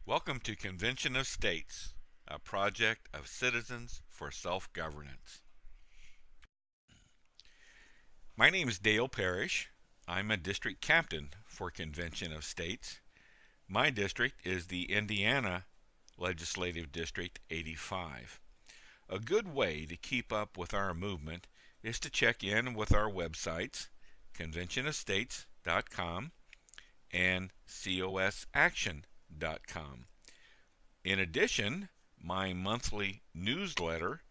Welcome to Convention of States, a project of citizens for self-governance. My name is Dale Parrish. I'm a district captain for Convention of States. My district is the Indiana Legislative District 85. A good way to keep up with our movement is to check in with our websites, conventionofstates.com and cosaction.com. In addition, my monthly newsletter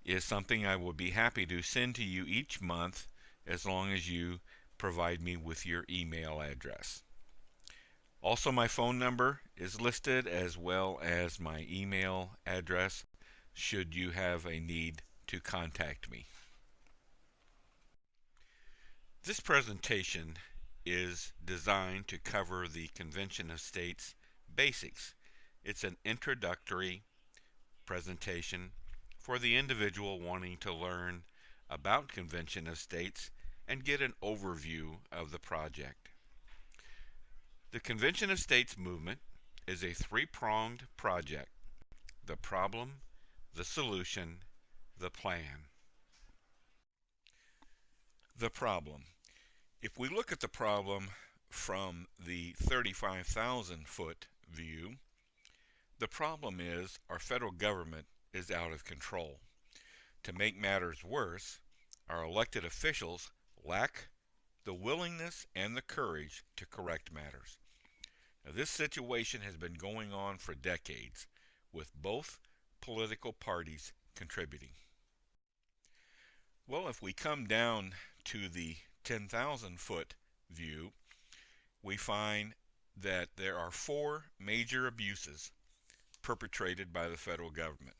is something I will be happy to send to you each month as long as you provide me with your email address. Also, my phone number is listed as well as my email address should you have a need to contact me. This presentation is designed to cover the Convention of States basics. It's an introductory presentation for the individual wanting to learn about Convention of States and get an overview of the project. The Convention of States movement is a three-pronged project: the problem, the solution, the plan. The problem. If we look at the problem from the 35,000-foot view, the problem is our federal government is out of control. To make matters worse, our elected officials lack the willingness and the courage to correct matters. Now, this situation has been going on for decades, with both political parties contributing. Well, if we come down to the 10,000-foot view, we find that there are four major abuses perpetrated by the federal government.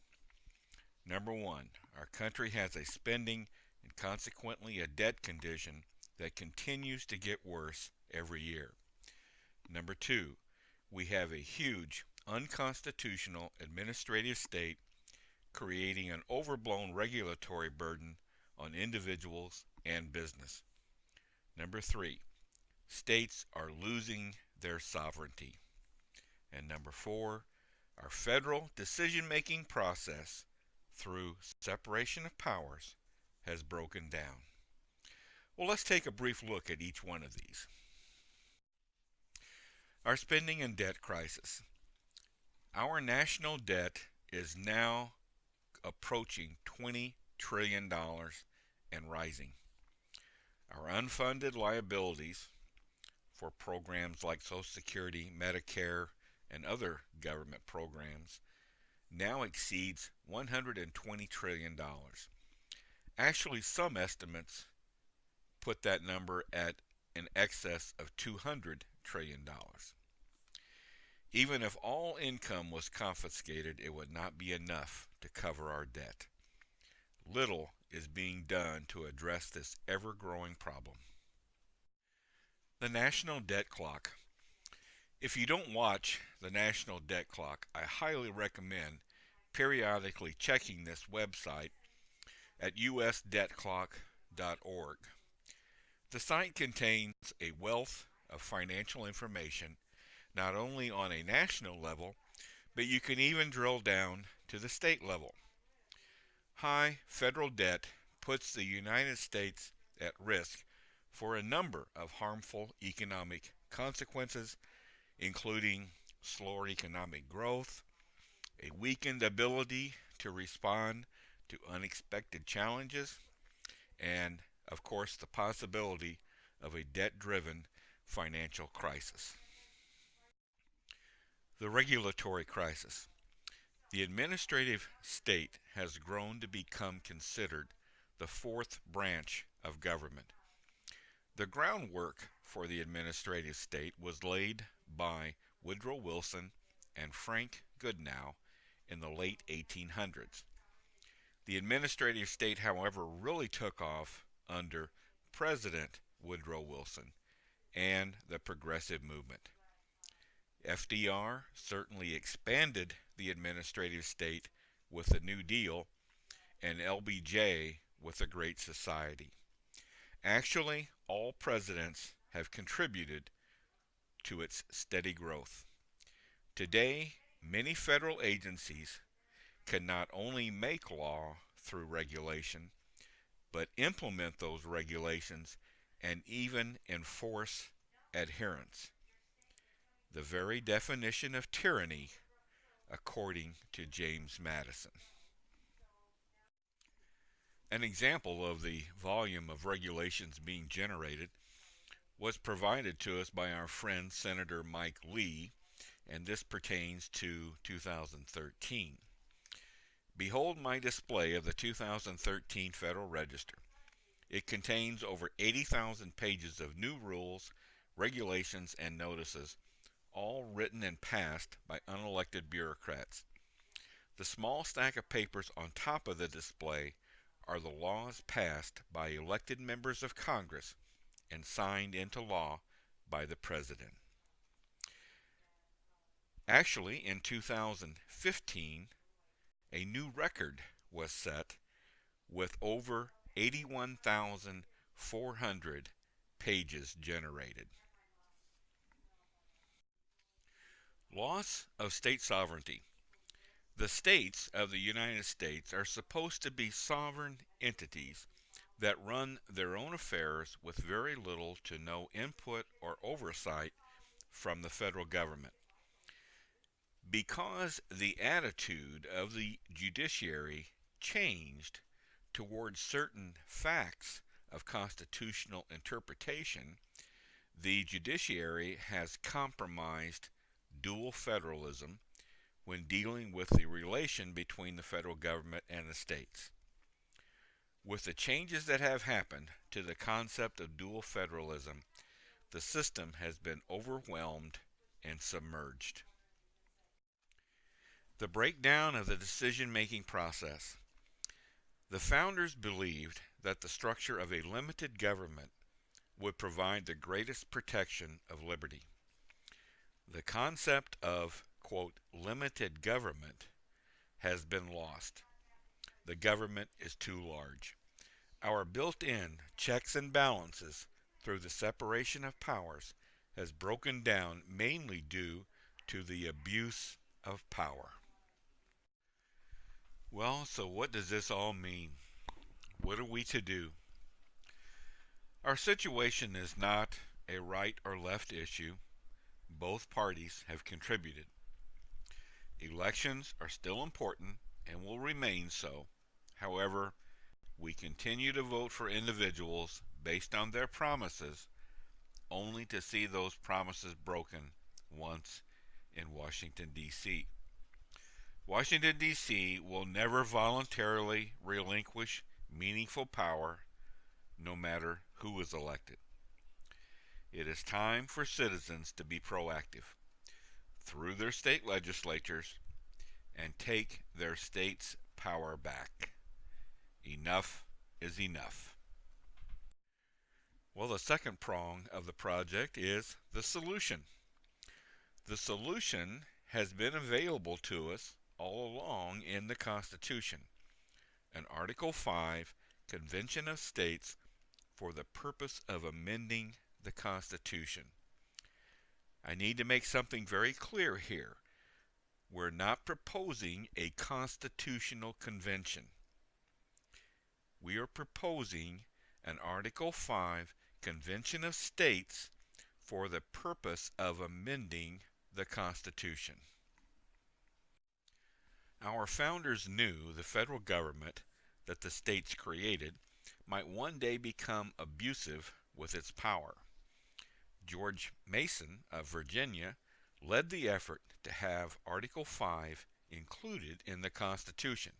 Number one, our country has a spending and consequently a debt condition that continues to get worse every year. Number two, we have a huge unconstitutional administrative state creating an overblown regulatory burden on individuals and business. Number three, states are losing their sovereignty. And number four, our federal decision-making process through separation of powers has broken down. Well, let's take a brief look at each one of these. Our spending and debt crisis. Our national debt is now approaching $20 trillion and rising. Our unfunded liabilities for programs like Social Security, Medicare, and other government programs now exceeds $120 trillion. Actually, some estimates put that number at in excess of $200 trillion. Even if all income was confiscated, it would not be enough to cover our debt. Little is being done to address this ever-growing problem. The National Debt Clock. If you don't watch the National Debt Clock, I highly recommend periodically checking this website at usdebtclock.org. The site contains a wealth of financial information, not only on a national level, but you can even drill down to the state level. High federal debt puts the United States at risk for a number of harmful economic consequences, including slower economic growth, a weakened ability to respond to unexpected challenges, and, of course, the possibility of a debt-driven financial crisis. The regulatory crisis. The administrative state has grown to become considered the fourth branch of government. The groundwork for the administrative state was laid by Woodrow Wilson and Frank Goodenough in the late 1800s. The administrative state, however, really took off under President Woodrow Wilson and the progressive movement. FDR certainly expanded the administrative state with the New Deal, and LBJ with the Great Society. Actually, all presidents have contributed to its steady growth. Today, many federal agencies can not only make law through regulation, but implement those regulations and even enforce adherence. The very definition of tyranny, according to James Madison. An example of the volume of regulations being generated was provided to us by our friend Senator Mike Lee, and this pertains to 2013. Behold my display of the 2013 Federal Register. It contains over 80,000 pages of new rules, regulations, and notices, all written and passed by unelected bureaucrats. The small stack of papers on top of the display are the laws passed by elected members of Congress and signed into law by the President. Actually, in 2015, a new record was set with over 81,400 pages generated. Loss of state sovereignty. The states of the United States are supposed to be sovereign entities that run their own affairs with very little to no input or oversight from the federal government. Because the attitude of the judiciary changed towards certain facts of constitutional interpretation, the judiciary has compromised dual federalism when dealing with the relation between the federal government and the states. With the changes that have happened to the concept of dual federalism, the system has been overwhelmed and submerged. The breakdown of the decision-making process. The founders believed that the structure of a limited government would provide the greatest protection of liberty. The concept of, quote, limited government has been lost. The government is too large. Our built-in checks and balances through the separation of powers has broken down mainly due to the abuse of power. Well, so what does this all mean? What are we to do? Our situation is not a right or left issue. Both parties have contributed. Elections are still important and will remain so. However, we continue to vote for individuals based on their promises, only to see those promises broken once in Washington, D.C. Washington, D.C. will never voluntarily relinquish meaningful power, no matter who is elected. It is time for citizens to be proactive through their state legislatures and take their state's power back. Enough is enough. Well, the second prong of the project is the solution. The solution has been available to us all along in the Constitution, an Article 5 Convention of States for the purpose of amending the Constitution. I need to make something very clear here. We're not proposing a constitutional convention. We are proposing an Article 5 Convention of States for the purpose of amending the Constitution. Our founders knew the federal government that the states created might one day become abusive with its power. George Mason of Virginia led the effort to have Article 5 included in the Constitution.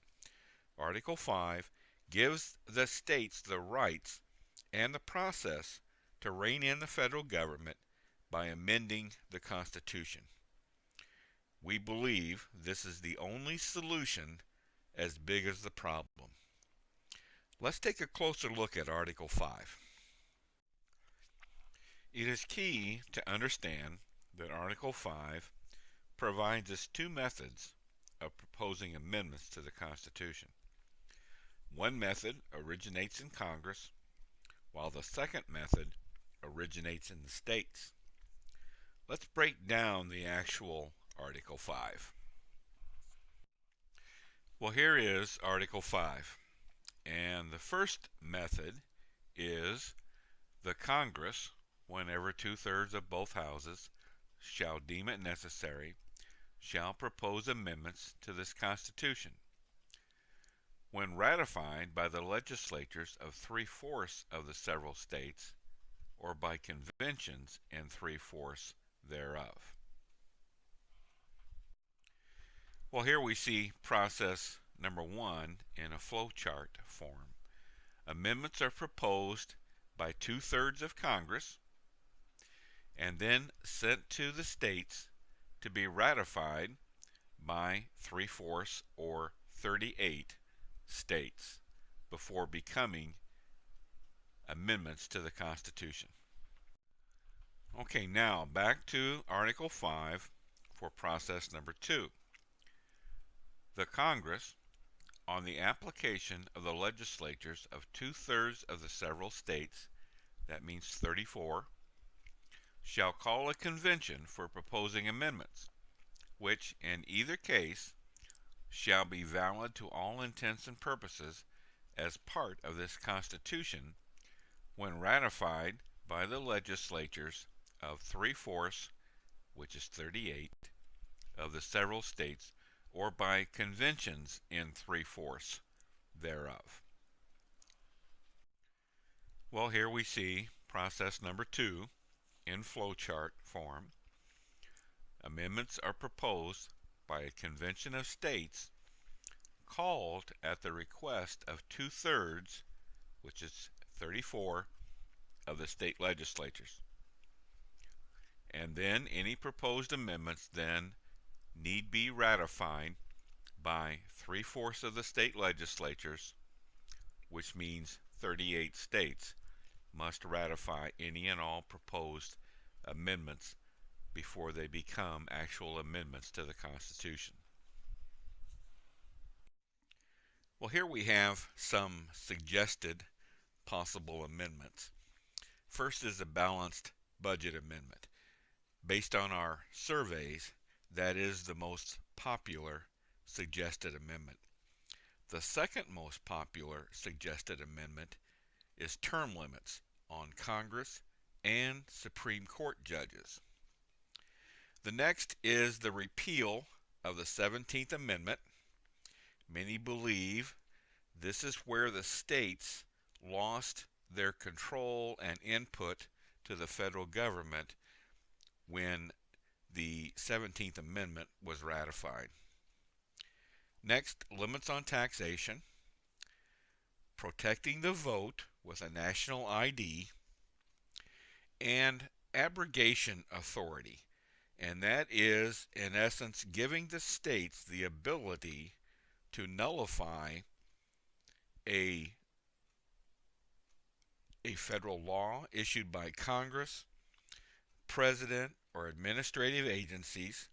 Article 5 gives the states the rights and the process to rein in the federal government by amending the Constitution. We believe this is the only solution as big as the problem. Let's take a closer look at Article 5. It is key to understand that Article 5 provides us two methods of proposing amendments to the Constitution. One method originates in Congress, while the second method originates in the states. Let's break down the actual Article 5. Well, here is Article 5. And the first method is the Congress, whenever 2/3 of both houses shall deem it necessary, shall propose amendments to this Constitution. When ratified by the legislatures of 3/4 of the several states, or by conventions in 3/4 thereof. Well, here we see process number 1 in a flowchart form. Amendments are proposed by 2/3 of Congress and then sent to the states to be ratified by 3/4 or 38 states before becoming amendments to the Constitution. Okay, now back to Article 5 for process number 2. The Congress, on the application of the legislatures of 2/3 of the several states, that means 34, shall call a convention for proposing amendments, which in either case shall be valid to all intents and purposes as part of this Constitution when ratified by the legislatures of 3/4, which is 38, of the several states, or by conventions in 3/4 thereof. Well, here we see process number 2 in flowchart form. Amendments are proposed by a convention of states called at the request of 2/3, which is 34, of the state legislatures. And then any proposed amendments then need be ratified by 3/4 of the state legislatures, which means 38 states must ratify any and all proposed amendments before they become actual amendments to the Constitution. Well, here we have some suggested possible amendments. First is a balanced budget amendment. Based on our surveys, that is the most popular suggested amendment. The second most popular suggested amendment is term limits on Congress and Supreme Court judges. The next is the repeal of the 17th Amendment. Many believe this is where the states lost their control and input to the federal government when the 17th Amendment was ratified. Next, limits on taxation, protecting the vote with a national ID, and abrogation authority. And that is, in essence, giving the states the ability to nullify a federal law issued by Congress, President, or administrative agencies,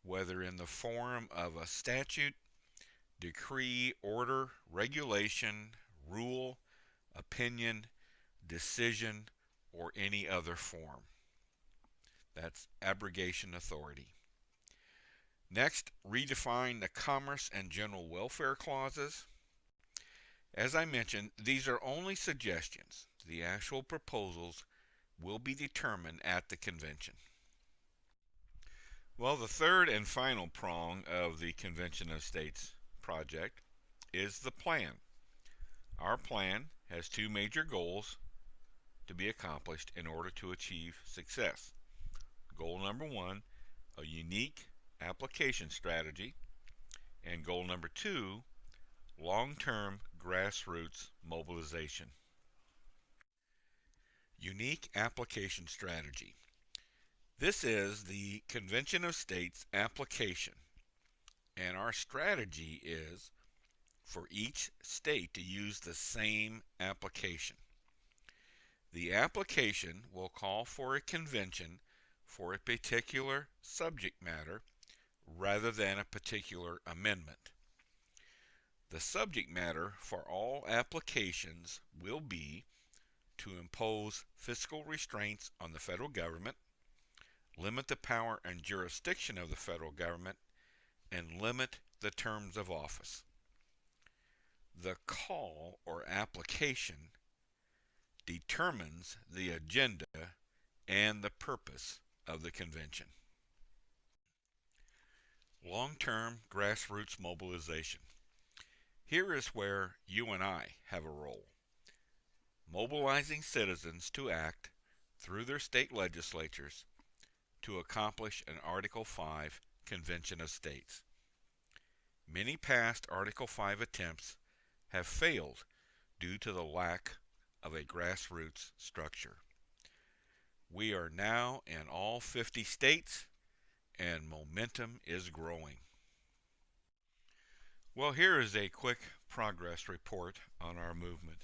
whether in the form of a statute, decree, order, regulation, rule, opinion, decision, or any other form. That's abrogation authority. Next, redefine the commerce and general welfare clauses. As I mentioned, these are only suggestions. The actual proposals will be determined at the convention. Well, the third and final prong of the Convention of States project is the plan. Our plan has two major goals to be accomplished in order to achieve success. Goal number 1, a unique application strategy, and goal number 2, long-term grassroots mobilization. Unique application strategy. This is the Convention of States application, and our strategy is for each state to use the same application. The application will call for a convention for a particular subject matter rather than a particular amendment. The subject matter for all applications will be to impose fiscal restraints on the federal government, limit the power and jurisdiction of the federal government, and limit the terms of office. The call or application determines the agenda and the purpose of the convention. Long-term grassroots mobilization. Here is where you and I have a role. Mobilizing citizens to act through their state legislatures to accomplish an Article 5 Convention of States. Many past Article 5 attempts have failed due to the lack of a grassroots structure. We are now in all 50 states, and momentum is growing. Well, here is a quick progress report on our movement.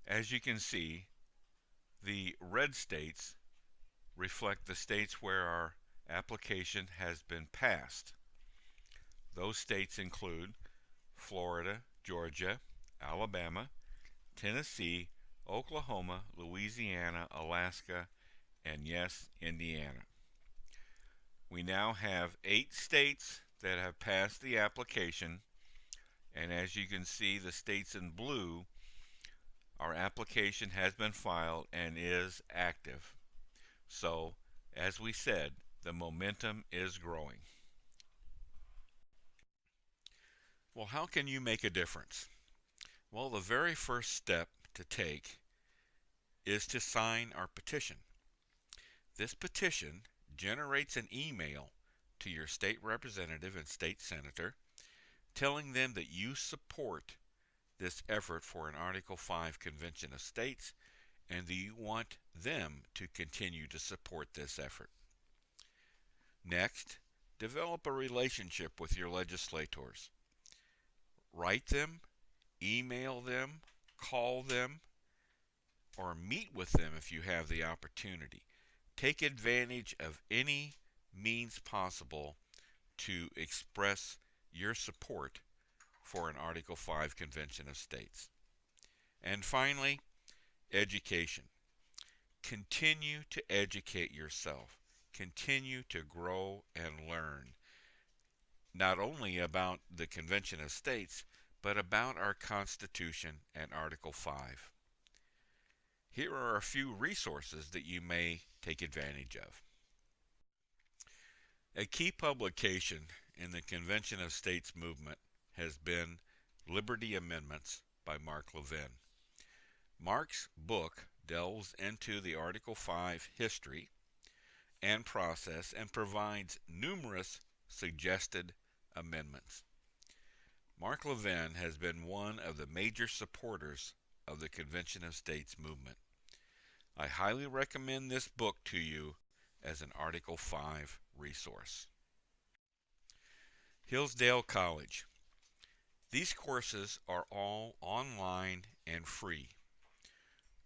As you can see, the red states reflect the states where our application has been passed. Those states include Florida, Georgia, Alabama, Tennessee, Oklahoma, Louisiana, Alaska, and yes, Indiana. We now have 8 states that have passed the application, and as you can see, the states in blue, our application has been filed and is active. So, as we said, the momentum is growing. Well, how can you make a difference? Well, the very first step to take is to sign our petition. This petition generates an email to your state representative and state senator telling them that you support this effort for an Article 5 Convention of States and that you want them to continue to support this effort. Next, develop a relationship with your legislators. Write them, email them, call them, or meet with them if you have the opportunity. Take advantage of any means possible to express your support for an Article 5 Convention of States. And finally, education. Continue to educate yourself. Continue to grow and learn, not only about the Convention of States, but about our Constitution and Article 5. Here are a few resources that you may take advantage of. A key publication in the Convention of States movement has been Liberty Amendments by Mark Levin. Mark's book delves into the Article 5 history and process and provides numerous suggested amendments. Mark Levin has been one of the major supporters of the Convention of States movement. I highly recommend this book to you as an Article 5 resource. Hillsdale College. These courses are all online and free.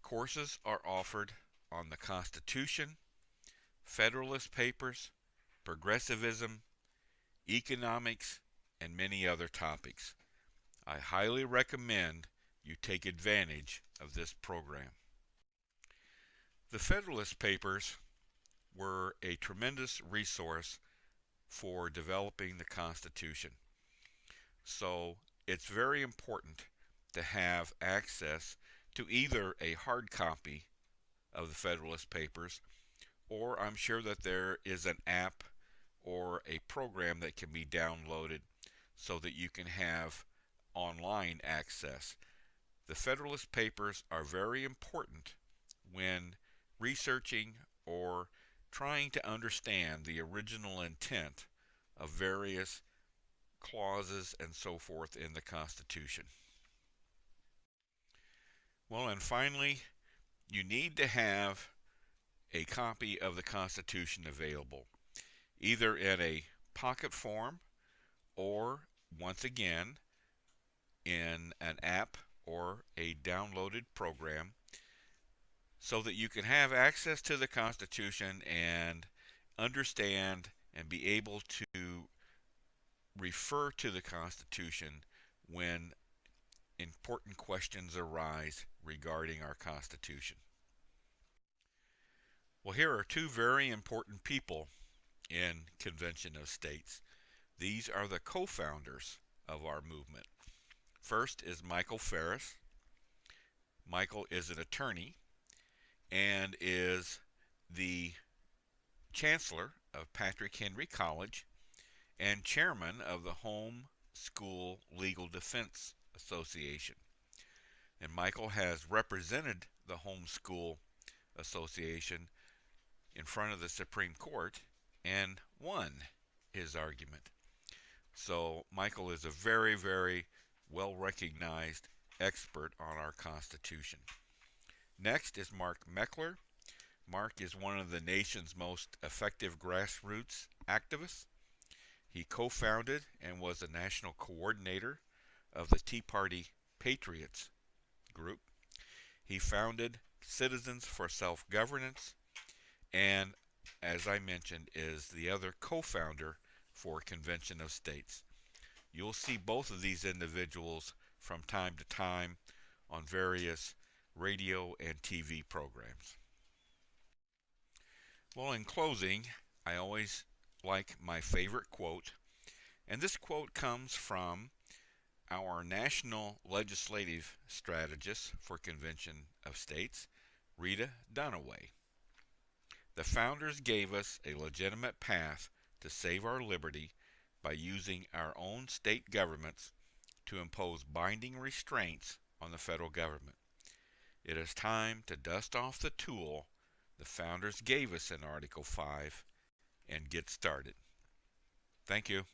Courses are offered on the Constitution, Federalist Papers, progressivism, economics, and many other topics. I highly recommend you take advantage of this program. The Federalist Papers were a tremendous resource for developing the Constitution. So it's very important to have access to either a hard copy of the Federalist Papers, or I'm sure that there is an app or a program that can be downloaded so that you can have online access. The Federalist Papers are very important when researching or trying to understand the original intent of various clauses and so forth in the Constitution. Well, and finally, you need to have a copy of the Constitution available, either in a pocket form or, once again, in an app or a downloaded program, so that you can have access to the Constitution and understand and be able to refer to the Constitution when important questions arise regarding our Constitution. Well, here are two very important people in Convention of States. These are the co-founders of our movement. First is Michael Ferris. Michael is an attorney and is the chancellor of Patrick Henry College and chairman of the Home School Legal Defense Association. And Michael has represented the Home School Association in front of the Supreme Court and won his argument. So Michael is a very, very well-recognized expert on our Constitution. Next is Mark Meckler. Mark is one of the nation's most effective grassroots activists. He co-founded and was a national coordinator of the Tea Party Patriots group. He founded Citizens for Self-Governance and, as I mentioned, is the other co-founder for Convention of States. You'll see both of these individuals from time to time on various radio and TV programs. Well, in closing, I always like my favorite quote, and this quote comes from our national legislative strategist for Convention of States, Rita Dunaway. The founders gave us a legitimate path to save our liberty by using our own state governments to impose binding restraints on the federal government. It is time to dust off the tool the founders gave us in Article 5 and get started. Thank you.